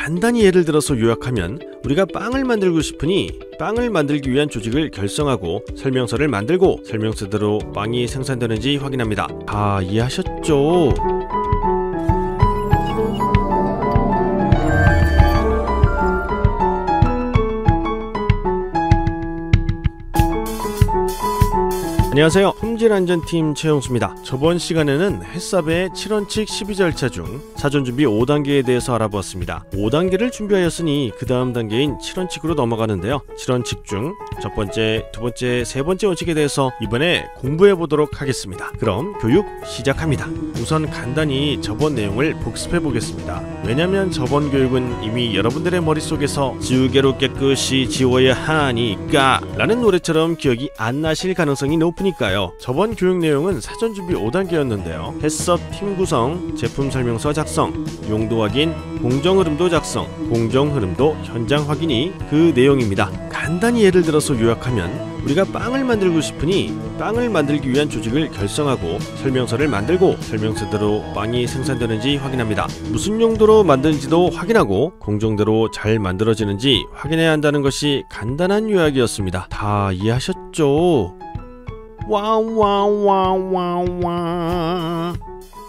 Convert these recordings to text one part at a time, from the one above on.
간단히 예를 들어서 요약하면 우리가 빵을 만들고 싶으니 빵을 만들기 위한 조직을 결성하고 설명서를 만들고 설명서대로 빵이 생산되는지 확인합니다. 다 이해하셨죠? 안녕하세요. 품질안전팀 최용수입니다. 저번 시간에는 햇섭의 7원칙 12절차 중 사전준비 5단계에 대해서 알아보았습니다. 5단계를 준비하였으니 그 다음 단계인 7원칙으로 넘어가는데요. 7원칙 중 첫 번째, 두 번째, 세 번째 원칙에 대해서 이번에 공부해 보도록 하겠습니다. 그럼 교육 시작합니다. 우선 간단히 저번 내용을 복습해 보겠습니다. 왜냐면 저번 교육은 이미 여러분들의 머릿속에서 지우개로 깨끗이 지워야 하니까 라는 노래처럼 기억이 안 나실 가능성이 높으니까요. 저번 교육 내용은 사전준비 5단계였는데요. 햇섭 팀 구성, 제품 설명서 작성, 용도 확인, 공정 흐름도 작성, 공정 흐름도 현장 확인이 그 내용입니다. 간단히 예를 들어서 요약하면 우리가 빵을 만들고 싶으니 빵을 만들기 위한 조직을 결성하고 설명서를 만들고 설명서대로 빵이 생산되는지 확인합니다. 무슨 용도로 만드는지도 확인하고 공정대로 잘 만들어지는지 확인해야 한다는 것이 간단한 요약이었습니다. 다 이해하셨죠? 와와와와와.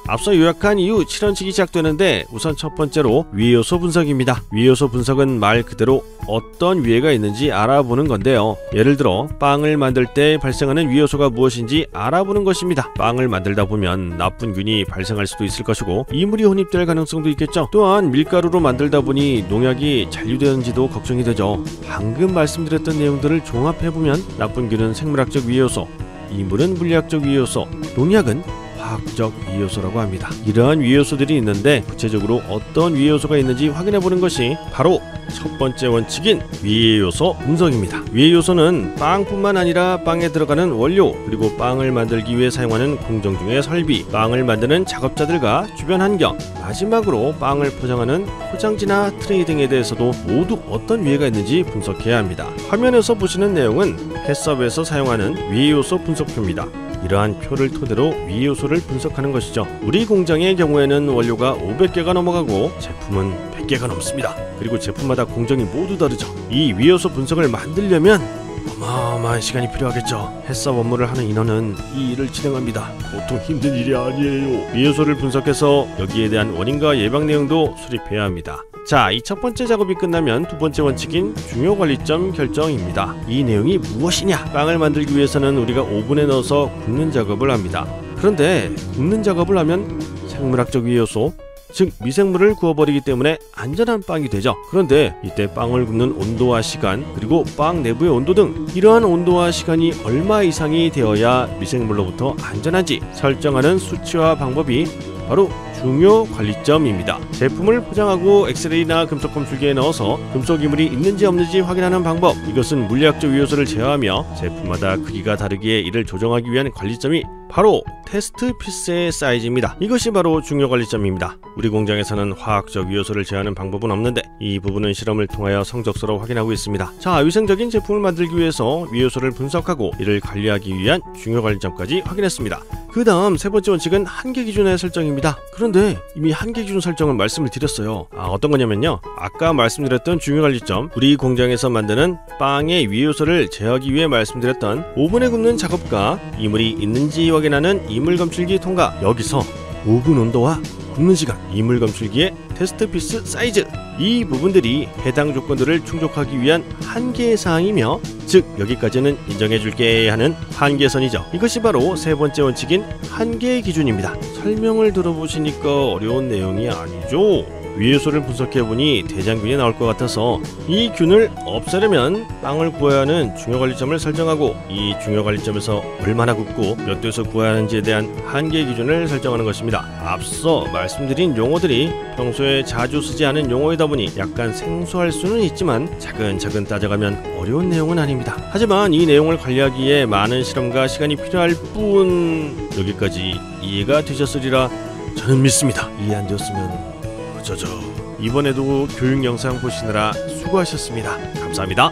앞서 요약한 이후 7원칙이 시작되는데 우선 첫 번째로 위해요소 분석입니다. 위해요소 분석은 말 그대로 어떤 위해가 있는지 알아보는 건데요. 예를 들어 빵을 만들 때 발생하는 위해요소가 무엇인지 알아보는 것입니다. 빵을 만들다 보면 나쁜 균이 발생할 수도 있을 것이고 이물이 혼입될 가능성도 있겠죠. 또한 밀가루로 만들다 보니 농약이 잔류되는지도 걱정이 되죠. 방금 말씀드렸던 내용들을 종합해보면 나쁜 균은 생물학적 위해요소, 이물은 물리학적 위해요소, 농약은 화학적 위해요소라고 합니다. 이러한 위해요소들이 있는데 구체적으로 어떤 위해요소가 있는지 확인해보는 것이 바로 첫 번째 원칙인 위해요소 분석입니다. 위해요소는 빵뿐만 아니라 빵에 들어가는 원료, 그리고 빵을 만들기 위해 사용하는 공정 중의 설비, 빵을 만드는 작업자들과 주변 환경, 마지막으로 빵을 포장하는 포장지나 트레이 등에 대해서도 모두 어떤 위해가 있는지 분석해야 합니다. 화면에서 보시는 내용은 햇섭에서 사용하는 위해요소 분석표입니다. 이러한 표를 토대로 위해요소를 분석하는 것이죠. 우리 공장의 경우에는 원료가 500개가 넘어가고 제품은 100개가 넘습니다. 그리고 제품마다 공정이 모두 다르죠. 이 위해요소 분석을 만들려면 어마어마한 시간이 필요하겠죠. 햇섭 업무를 하는 인원은 이 일을 진행합니다. 보통 힘든 일이 아니에요. 위해요소를 분석해서 여기에 대한 원인과 예방 내용도 수립해야 합니다. 자, 이 첫 번째 작업이 끝나면 두 번째 원칙인 중요 관리점 결정입니다. 이 내용이 무엇이냐? 빵을 만들기 위해서는 우리가 오븐에 넣어서 굽는 작업을 합니다. 그런데 굽는 작업을 하면 생물학적 위해요소, 즉 미생물을 구워버리기 때문에 안전한 빵이 되죠. 그런데 이때 빵을 굽는 온도와 시간, 그리고 빵 내부의 온도 등 이러한 온도와 시간이 얼마 이상이 되어야 미생물로부터 안전한지 설정하는 수치와 방법이 바로 중요 관리점입니다. 제품을 포장하고 엑스레이나 금속 검출기에 넣어서 금속 이물이 있는지 없는지 확인하는 방법, 이것은 물리학적 위해요소를 제어하며 제품마다 크기가 다르기에 이를 조정하기 위한 관리점이 바로 테스트 피스의 사이즈입니다. 이것이 바로 중요 관리점입니다. 우리 공장에서는 화학적 위해요소를 제어하는 방법은 없는데 이 부분은 실험을 통하여 성적서로 확인하고 있습니다. 자, 위생적인 제품을 만들기 위해서 위해요소를 분석하고 이를 관리하기 위한 중요 관리점까지 확인했습니다. 그 다음 세 번째 원칙은 한계 기준의 설정입니다. 그런데 이미 한계 기준 설정을 말씀을 드렸어요. 어떤 거냐면요, 아까 말씀드렸던 중요 관리점, 우리 공장에서 만드는 빵의 위해요소를 제어하기 위해 말씀드렸던 오븐에 굽는 작업과 이물이 있는지 확인하는 이물 검출기 통과, 여기서 오븐 온도와 굽는 시간, 이물 검출기의 테스트 피스 사이즈, 이 부분들이 해당 조건들을 충족하기 위한 한계 사항이며, 즉 여기까지는 인정해줄게 하는 한계선이죠. 이것이 바로 세 번째 원칙인 한계 기준입니다. 설명을 들어보시니까 어려운 내용이 아니죠? 위해요소를 분석해보니 대장균이 나올 것 같아서 이 균을 없애려면 빵을 구워야 하는 중요관리점을 설정하고 이 중요관리점에서 얼마나 굽고 몇 도에서 구워야 하는지에 대한 한계 기준을 설정하는 것입니다. 앞서 말씀드린 용어들이 평소에 자주 쓰지 않은 용어이다 보니 약간 생소할 수는 있지만 차근차근 따져가면 어려운 내용은 아닙니다. 하지만 이 내용을 관리하기에 많은 실험과 시간이 필요할 뿐, 여기까지 이해가 되셨으리라 저는 믿습니다. 이해 안 되었으면 이번에도 교육 영상 보시느라 수고하셨습니다. 감사합니다.